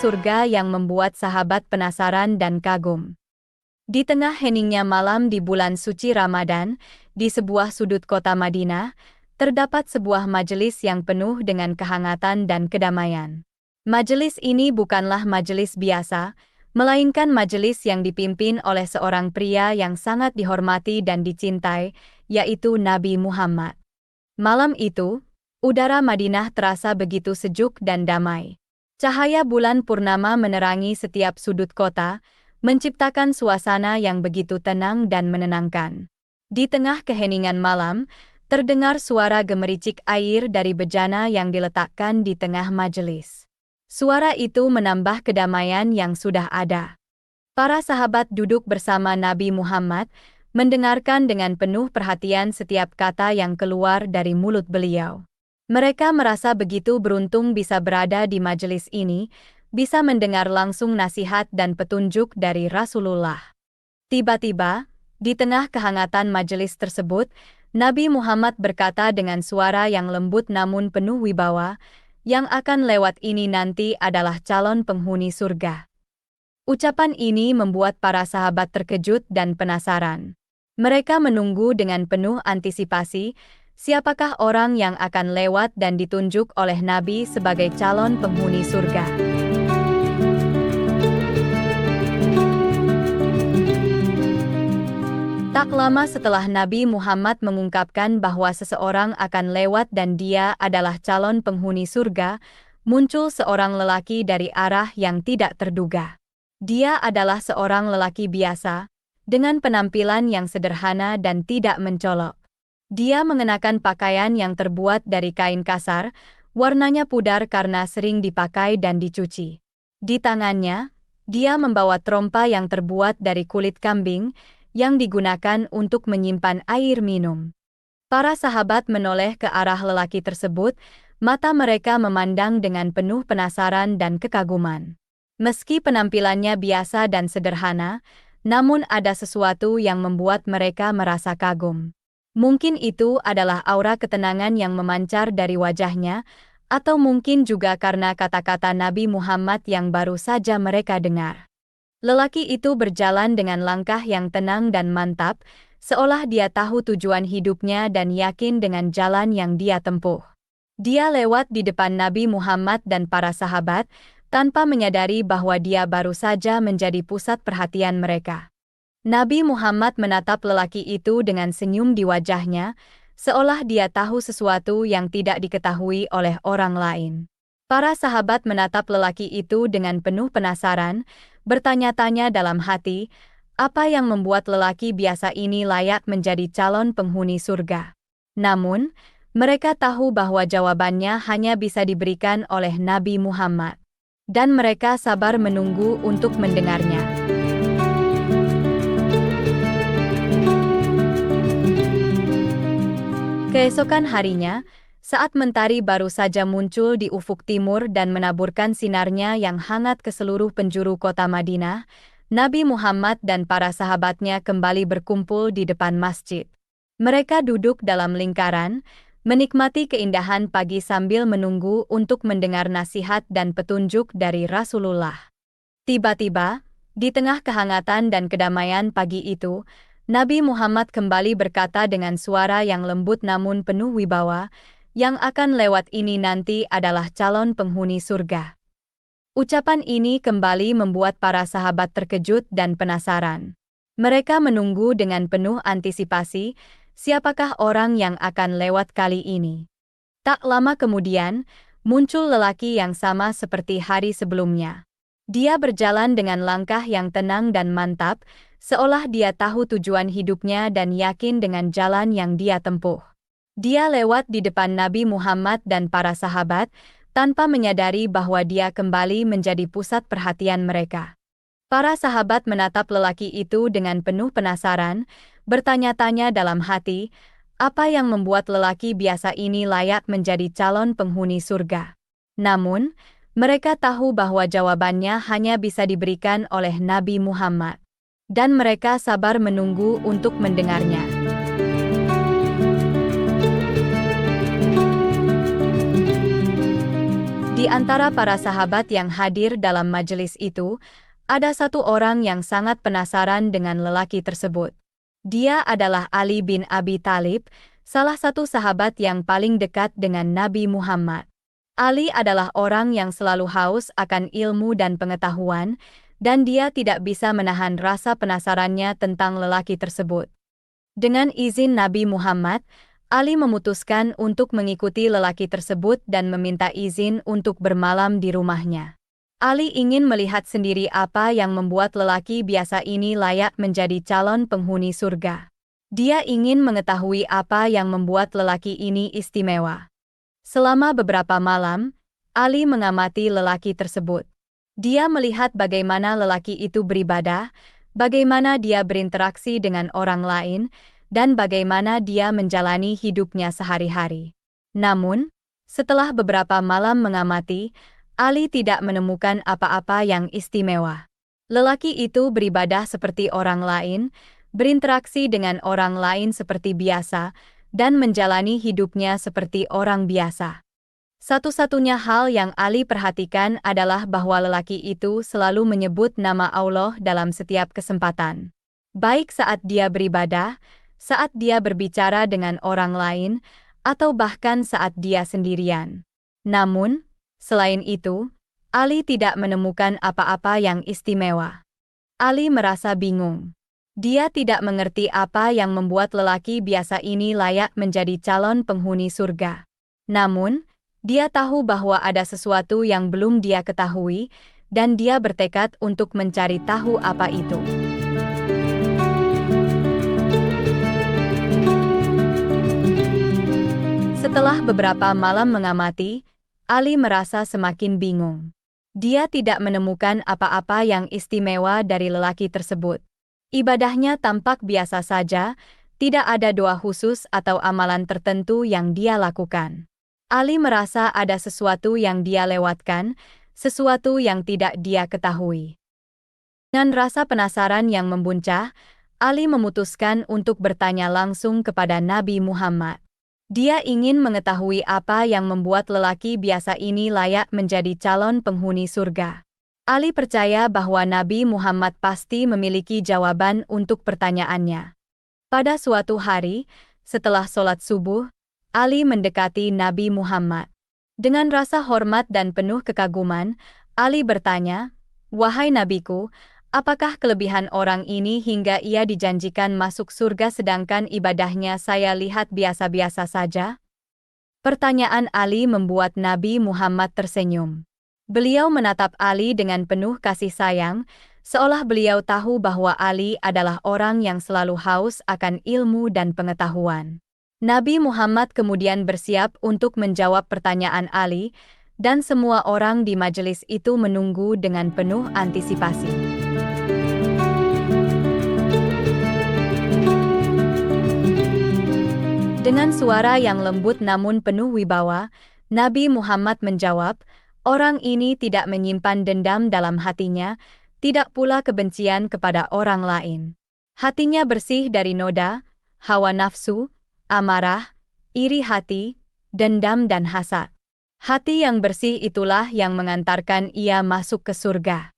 surga yang membuat sahabat penasaran dan kagum. Di tengah heningnya malam di bulan suci Ramadan, di sebuah sudut kota Madinah, terdapat sebuah majelis yang penuh dengan kehangatan dan kedamaian. Majelis ini bukanlah majelis biasa, melainkan majelis yang dipimpin oleh seorang pria yang sangat dihormati dan dicintai, yaitu Nabi Muhammad. Malam itu, udara Madinah terasa begitu sejuk dan damai. Cahaya bulan purnama menerangi setiap sudut kota, menciptakan suasana yang begitu tenang dan menenangkan. Di tengah keheningan malam, terdengar suara gemericik air dari bejana yang diletakkan di tengah majelis. Suara itu menambah kedamaian yang sudah ada. Para sahabat duduk bersama Nabi Muhammad, mendengarkan dengan penuh perhatian setiap kata yang keluar dari mulut beliau. Mereka merasa begitu beruntung bisa berada di majelis ini, bisa mendengar langsung nasihat dan petunjuk dari Rasulullah. Tiba-tiba, di tengah kehangatan majelis tersebut, Nabi Muhammad berkata dengan suara yang lembut namun penuh wibawa, "Yang akan lewat ini nanti adalah calon penghuni surga." Ucapan ini membuat para sahabat terkejut dan penasaran. Mereka menunggu dengan penuh antisipasi, siapakah orang yang akan lewat dan ditunjuk oleh Nabi sebagai calon penghuni surga. Tak lama setelah Nabi Muhammad mengungkapkan bahwa seseorang akan lewat dan dia adalah calon penghuni surga, muncul seorang lelaki dari arah yang tidak terduga. Dia adalah seorang lelaki biasa, dengan penampilan yang sederhana dan tidak mencolok. Dia mengenakan pakaian yang terbuat dari kain kasar, warnanya pudar karena sering dipakai dan dicuci. Di tangannya, dia membawa trompa yang terbuat dari kulit kambing, yang digunakan untuk menyimpan air minum. Para sahabat menoleh ke arah lelaki tersebut, mata mereka memandang dengan penuh penasaran dan kekaguman. Meski penampilannya biasa dan sederhana, namun ada sesuatu yang membuat mereka merasa kagum. Mungkin itu adalah aura ketenangan yang memancar dari wajahnya, atau mungkin juga karena kata-kata Nabi Muhammad yang baru saja mereka dengar. Lelaki itu berjalan dengan langkah yang tenang dan mantap, seolah dia tahu tujuan hidupnya dan yakin dengan jalan yang dia tempuh. Dia lewat di depan Nabi Muhammad dan para sahabat, tanpa menyadari bahwa dia baru saja menjadi pusat perhatian mereka. Nabi Muhammad menatap lelaki itu dengan senyum di wajahnya, seolah dia tahu sesuatu yang tidak diketahui oleh orang lain. Para sahabat menatap lelaki itu dengan penuh penasaran, bertanya-tanya dalam hati, apa yang membuat lelaki biasa ini layak menjadi calon penghuni surga. Namun, mereka tahu bahwa jawabannya hanya bisa diberikan oleh Nabi Muhammad. Dan mereka sabar menunggu untuk mendengarnya. Keesokan harinya, saat mentari baru saja muncul di ufuk timur dan menaburkan sinarnya yang hangat ke seluruh penjuru kota Madinah, Nabi Muhammad dan para sahabatnya kembali berkumpul di depan masjid. Mereka duduk dalam lingkaran, menikmati keindahan pagi sambil menunggu untuk mendengar nasihat dan petunjuk dari Rasulullah. Tiba-tiba, di tengah kehangatan dan kedamaian pagi itu, Nabi Muhammad kembali berkata dengan suara yang lembut namun penuh wibawa, "Yang akan lewat ini nanti adalah calon penghuni surga." Ucapan ini kembali membuat para sahabat terkejut dan penasaran. Mereka menunggu dengan penuh antisipasi, siapakah orang yang akan lewat kali ini. Tak lama kemudian, muncul lelaki yang sama seperti hari sebelumnya. Dia berjalan dengan langkah yang tenang dan mantap, seolah dia tahu tujuan hidupnya dan yakin dengan jalan yang dia tempuh. Dia lewat di depan Nabi Muhammad dan para sahabat, tanpa menyadari bahwa dia kembali menjadi pusat perhatian mereka. Para sahabat menatap lelaki itu dengan penuh penasaran, bertanya-tanya dalam hati, apa yang membuat lelaki biasa ini layak menjadi calon penghuni surga. Namun, mereka tahu bahwa jawabannya hanya bisa diberikan oleh Nabi Muhammad. Dan mereka sabar menunggu untuk mendengarnya. Di Di antara para sahabat yang hadir dalam majelis itu, ada satu orang yang sangat penasaran dengan lelaki tersebut. Dia adalah Ali bin Abi Thalib, salah satu sahabat yang paling dekat dengan Nabi Muhammad. Ali adalah orang yang selalu haus akan ilmu dan pengetahuan, dan dia tidak bisa menahan rasa penasarannya tentang lelaki tersebut. Dengan izin Nabi Muhammad, Ali memutuskan untuk mengikuti lelaki tersebut dan meminta izin untuk bermalam di rumahnya. Ali ingin melihat sendiri apa yang membuat lelaki biasa ini layak menjadi calon penghuni surga. Dia ingin mengetahui apa yang membuat lelaki ini istimewa. Selama beberapa malam, Ali mengamati lelaki tersebut. Dia melihat bagaimana lelaki itu beribadah, bagaimana dia berinteraksi dengan orang lain, dan bagaimana dia menjalani hidupnya sehari-hari. Namun, setelah beberapa malam mengamati, Ali tidak menemukan apa-apa yang istimewa. Lelaki itu beribadah seperti orang lain, berinteraksi dengan orang lain seperti biasa, dan menjalani hidupnya seperti orang biasa. Satu-satunya hal yang Ali perhatikan adalah bahwa lelaki itu selalu menyebut nama Allah dalam setiap kesempatan. Baik saat dia beribadah, saat dia berbicara dengan orang lain, atau bahkan saat dia sendirian. Namun, selain itu, Ali tidak menemukan apa-apa yang istimewa. Ali merasa bingung. Dia tidak mengerti apa yang membuat lelaki biasa ini layak menjadi calon penghuni surga. Namun, dia tahu bahwa ada sesuatu yang belum dia ketahui, dan dia bertekad untuk mencari tahu apa itu. Setelah beberapa malam mengamati, Ali merasa semakin bingung. Dia tidak menemukan apa-apa yang istimewa dari lelaki tersebut. Ibadahnya tampak biasa saja, tidak ada doa khusus atau amalan tertentu yang dia lakukan. Ali merasa ada sesuatu yang dia lewatkan, sesuatu yang tidak dia ketahui. Dengan rasa penasaran yang membuncah, Ali memutuskan untuk bertanya langsung kepada Nabi Muhammad. Dia ingin mengetahui apa yang membuat lelaki biasa ini layak menjadi calon penghuni surga. Ali percaya bahwa Nabi Muhammad pasti memiliki jawaban untuk pertanyaannya. Pada suatu hari, setelah sholat subuh, Ali mendekati Nabi Muhammad. Dengan rasa hormat dan penuh kekaguman, Ali bertanya, "Wahai Nabiku, apakah kelebihan orang ini hingga ia dijanjikan masuk surga sedangkan ibadahnya saya lihat biasa-biasa saja?" Pertanyaan Ali membuat Nabi Muhammad tersenyum. Beliau menatap Ali dengan penuh kasih sayang, seolah beliau tahu bahwa Ali adalah orang yang selalu haus akan ilmu dan pengetahuan. Nabi Muhammad kemudian bersiap untuk menjawab pertanyaan Ali, dan semua orang di majelis itu menunggu dengan penuh antisipasi. Dengan suara yang lembut namun penuh wibawa, Nabi Muhammad menjawab, "Orang ini tidak menyimpan dendam dalam hatinya, tidak pula kebencian kepada orang lain. Hatinya bersih dari noda, hawa nafsu, amarah, iri hati, dendam dan hasad. Hati yang bersih itulah yang mengantarkan ia masuk ke surga."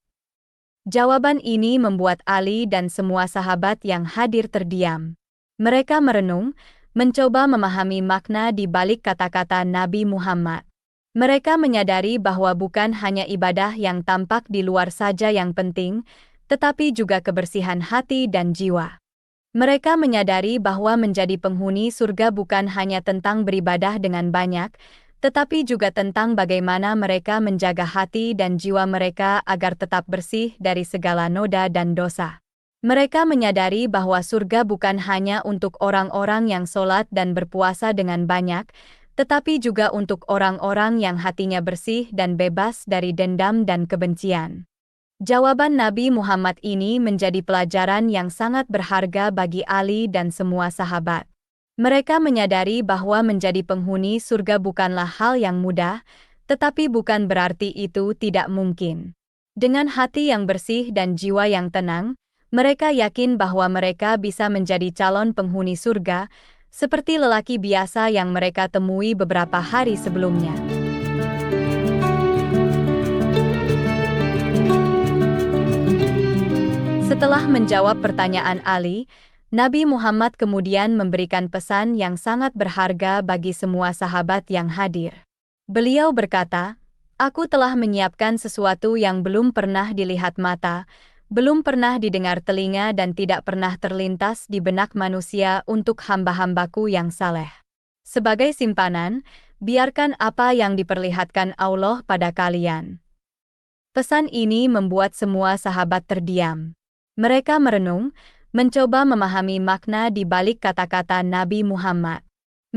Jawaban ini membuat Ali dan semua sahabat yang hadir terdiam. Mereka merenung, mencoba memahami makna di balik kata-kata Nabi Muhammad. Mereka menyadari bahwa bukan hanya ibadah yang tampak di luar saja yang penting, tetapi juga kebersihan hati dan jiwa. Mereka menyadari bahwa menjadi penghuni surga bukan hanya tentang beribadah dengan banyak, tetapi juga tentang bagaimana mereka menjaga hati dan jiwa mereka agar tetap bersih dari segala noda dan dosa. Mereka menyadari bahwa surga bukan hanya untuk orang-orang yang sholat dan berpuasa dengan banyak, tetapi juga untuk orang-orang yang hatinya bersih dan bebas dari dendam dan kebencian. Jawaban Nabi Muhammad ini menjadi pelajaran yang sangat berharga bagi Ali dan semua sahabat. Mereka menyadari bahwa menjadi penghuni surga bukanlah hal yang mudah, tetapi bukan berarti itu tidak mungkin. Dengan hati yang bersih dan jiwa yang tenang, mereka yakin bahwa mereka bisa menjadi calon penghuni surga, seperti lelaki biasa yang mereka temui beberapa hari sebelumnya. Setelah menjawab pertanyaan Ali, Nabi Muhammad kemudian memberikan pesan yang sangat berharga bagi semua sahabat yang hadir. Beliau berkata, "Aku telah menyiapkan sesuatu yang belum pernah dilihat mata, belum pernah didengar telinga dan tidak pernah terlintas di benak manusia untuk hamba-hambaku yang saleh. Sebagai simpanan, biarkan apa yang diperlihatkan Allah pada kalian." Pesan ini membuat semua sahabat terdiam. Mereka merenung, mencoba memahami makna di balik kata-kata Nabi Muhammad.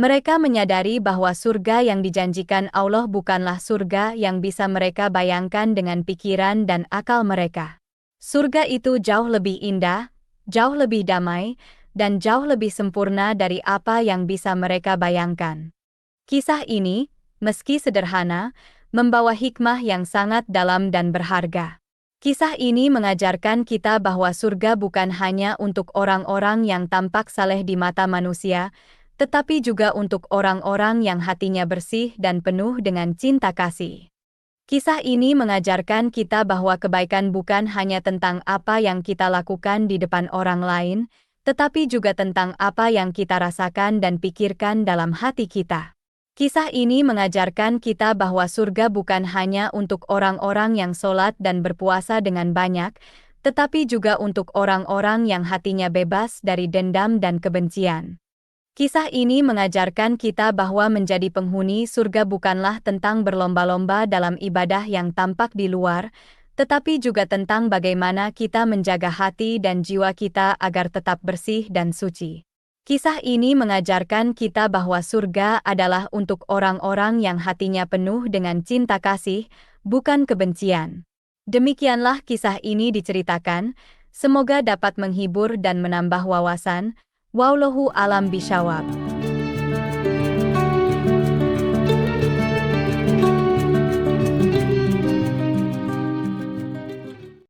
Mereka menyadari bahwa surga yang dijanjikan Allah bukanlah surga yang bisa mereka bayangkan dengan pikiran dan akal mereka. Surga itu jauh lebih indah, jauh lebih damai, dan jauh lebih sempurna dari apa yang bisa mereka bayangkan. Kisah ini, meski sederhana, membawa hikmah yang sangat dalam dan berharga. Kisah ini mengajarkan kita bahwa surga bukan hanya untuk orang-orang yang tampak saleh di mata manusia, tetapi juga untuk orang-orang yang hatinya bersih dan penuh dengan cinta kasih. Kisah ini mengajarkan kita bahwa kebaikan bukan hanya tentang apa yang kita lakukan di depan orang lain, tetapi juga tentang apa yang kita rasakan dan pikirkan dalam hati kita. Kisah ini mengajarkan kita bahwa surga bukan hanya untuk orang-orang yang sholat dan berpuasa dengan banyak, tetapi juga untuk orang-orang yang hatinya bebas dari dendam dan kebencian. Kisah ini mengajarkan kita bahwa menjadi penghuni surga bukanlah tentang berlomba-lomba dalam ibadah yang tampak di luar, tetapi juga tentang bagaimana kita menjaga hati dan jiwa kita agar tetap bersih dan suci. Kisah ini mengajarkan kita bahwa surga adalah untuk orang-orang yang hatinya penuh dengan cinta kasih, bukan kebencian. Demikianlah kisah ini diceritakan, semoga dapat menghibur dan menambah wawasan. Wallahu a'lam bishawab.